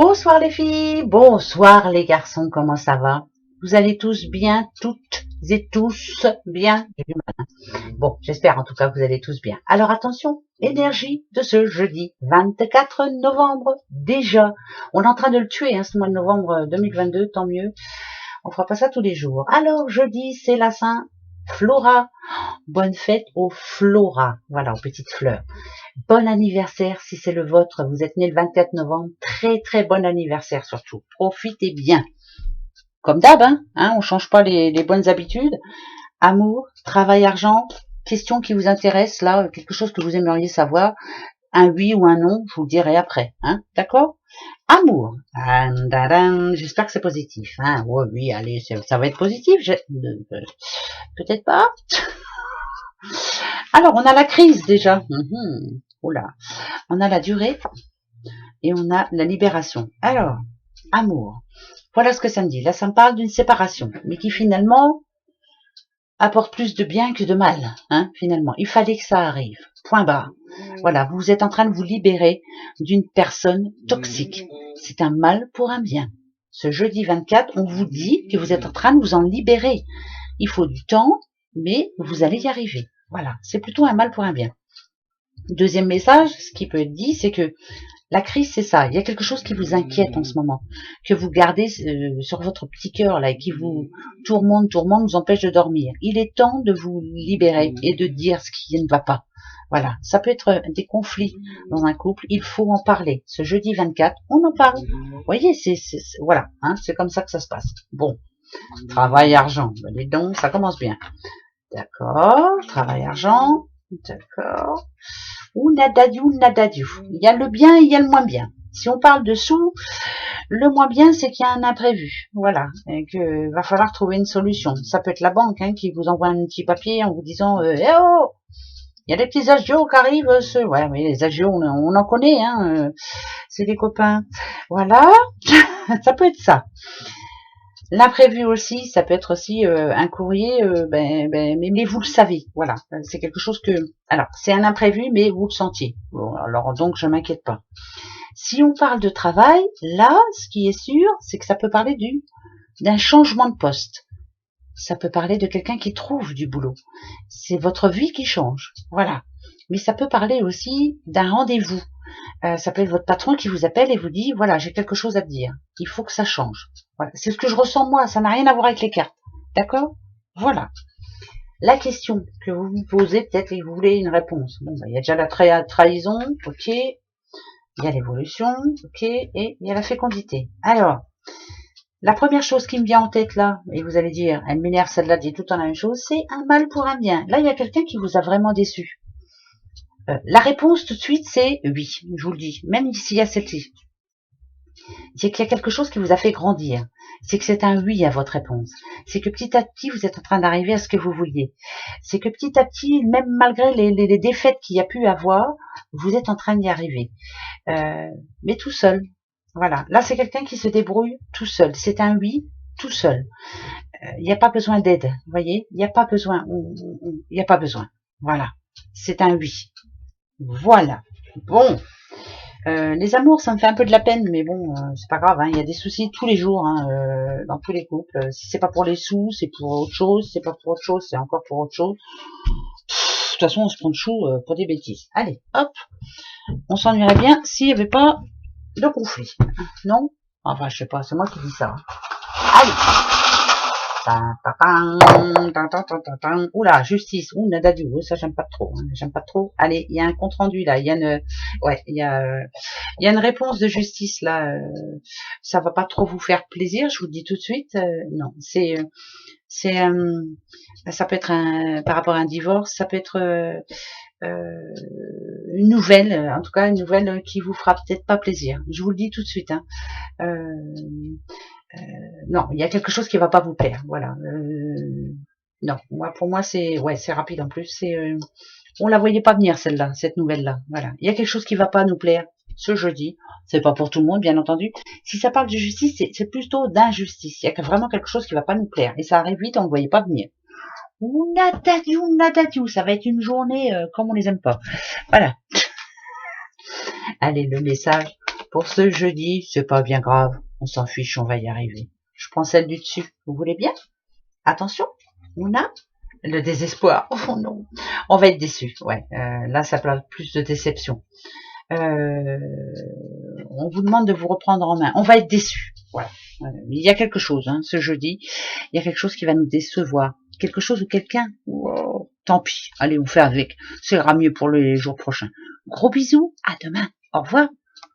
Bonsoir les filles, bonsoir les garçons, comment ça va? Vous allez tous bien, toutes et tous bien? J'ai du mal. Bon, j'espère en tout cas que vous allez tous bien. Alors attention, énergie de ce jeudi 24 novembre déjà. On est en train de le tuer, ce mois de novembre 2022, tant mieux. On fera pas ça tous les jours. Alors jeudi, c'est la Saint Flora. Bonne fête aux Flora, voilà, aux petites fleurs. Bon anniversaire si c'est le vôtre, vous êtes né le 24 novembre, très très bon anniversaire surtout, profitez bien. Comme d'hab, on change pas les bonnes habitudes. Amour, travail, argent, question qui vous intéresse là, quelque chose que vous aimeriez savoir, un oui ou un non, je vous le dirai après, d'accord? Amour, j'espère que c'est positif, ouais, oui, allez, ça va être positif, peut-être pas. Alors, on a la crise déjà. Oula. On a la durée et on a la libération. Alors, amour. Voilà ce que ça me dit. Là, ça me parle d'une séparation, mais qui finalement apporte plus de bien que de mal. Finalement, il fallait que ça arrive. Point barre. Voilà, vous êtes en train de vous libérer d'une personne toxique. C'est un mal pour un bien. Ce jeudi 24, on vous dit que vous êtes en train de vous en libérer. Il faut du temps, mais vous allez y arriver. Voilà, c'est plutôt un mal pour un bien. Deuxième message, ce qui peut être dit, c'est que la crise, c'est ça. Il y a quelque chose qui vous inquiète en ce moment, que vous gardez sur votre petit cœur là, et qui vous tourmente, vous empêche de dormir. Il est temps de vous libérer et de dire ce qui ne va pas. Voilà, ça peut être des conflits dans un couple. Il faut en parler. Ce jeudi 24, on en parle. Vous voyez, voilà, c'est comme ça que ça se passe. Bon, travail, argent, les dons, ça commence bien. D'accord, travail, argent, d'accord. Ou nadadiou. Il y a le bien et il y a le moins bien. Si on parle de sous, le moins bien, c'est qu'il y a un imprévu. Voilà. Et que va falloir trouver une solution. Ça peut être la banque, qui vous envoie un petit papier en vous disant, eh oh, il y a des petits agios qui arrivent. Ouais, mais les agios, on en connaît, c'est des copains. Voilà. Ça peut être ça. L'imprévu aussi, ça peut être aussi un courrier, mais vous le savez, voilà, c'est quelque chose que, alors c'est un imprévu, mais vous le sentiez. Bon, alors donc je m'inquiète pas. Si on parle de travail, là, ce qui est sûr, c'est que ça peut parler d'un changement de poste. Ça peut parler de quelqu'un qui trouve du boulot. C'est votre vie qui change, voilà. Mais ça peut parler aussi d'un rendez-vous. Ça peut être votre patron qui vous appelle et vous dit, voilà, j'ai quelque chose à te dire. Il faut que ça change. Voilà. C'est ce que je ressens moi, ça n'a rien à voir avec les cartes. D'accord? Voilà. La question que vous vous posez, peut-être que vous voulez une réponse. Bon, il y a déjà la trahison, ok. Il y a l'évolution, ok. Et il y a la fécondité. Alors, la première chose qui me vient en tête là, et vous allez dire, elle m'énerve, celle-là dit tout le temps la même chose, c'est un mal pour un bien. Là, il y a quelqu'un qui vous a vraiment déçu. La réponse tout de suite, c'est oui, je vous le dis, même s'il y a celle-ci. C'est qu'il y a quelque chose qui vous a fait grandir. C'est que c'est un oui à votre réponse. C'est que petit à petit, vous êtes en train d'arriver à ce que vous vouliez. C'est que petit à petit, même malgré les défaites qu'il y a pu avoir, vous êtes en train d'y arriver. Mais tout seul. Voilà. Là, c'est quelqu'un qui se débrouille tout seul. C'est un oui tout seul. Il n'y a pas besoin d'aide. Vous voyez? Il n'y a pas besoin. Il n'y a pas besoin. Voilà. C'est un oui. Voilà. Bon. Les amours, ça me fait un peu de la peine, mais bon, c'est pas grave, il y a des soucis tous les jours, dans tous les couples. Si c'est pas pour les sous, c'est pour autre chose. Si c'est pas pour autre chose, c'est encore pour autre chose. De toute façon, on se prend de chou pour des bêtises. Allez, hop, on s'ennuierait bien s'il n'y avait pas de conflit. Non? Enfin, je sais pas, c'est moi qui dis ça. Allez. Oula, justice, nadadu, ça j'aime pas trop, j'aime pas trop. Allez, il y a un compte rendu là, il y a une réponse de justice là. Ça va pas trop vous faire plaisir, je vous le dis tout de suite. Non, ça peut être par rapport à un divorce, ça peut être une nouvelle, en tout cas une nouvelle qui vous fera peut-être pas plaisir. Je vous le dis tout de suite. Non, il y a quelque chose qui va pas vous plaire, voilà. Non, pour moi c'est rapide en plus. On la voyait pas venir celle-là, cette nouvelle-là. Voilà, il y a quelque chose qui va pas nous plaire ce jeudi. C'est pas pour tout le monde, bien entendu. Si ça parle de justice, c'est plutôt d'injustice. Il y a vraiment quelque chose qui va pas nous plaire et ça arrive vite, on ne voyait pas venir. Ou nadadiou, ça va être une journée comme on les aime pas. Voilà. Allez, le message Pour ce jeudi, c'est pas bien grave. On s'en fiche, on va y arriver. Je prends celle du dessus. Vous voulez bien? Attention, on a le désespoir. Oh non, on va être déçu. Ouais, là, ça parle plus de déception. On vous demande de vous reprendre en main. On va être déçu. Voilà. Il y a quelque chose, hein, ce jeudi. Il y a quelque chose qui va nous décevoir. Quelque chose ou quelqu'un. Wow, tant pis. Allez, on fait avec. Ça ira mieux pour les jours prochains. Gros bisous. À demain. Au revoir.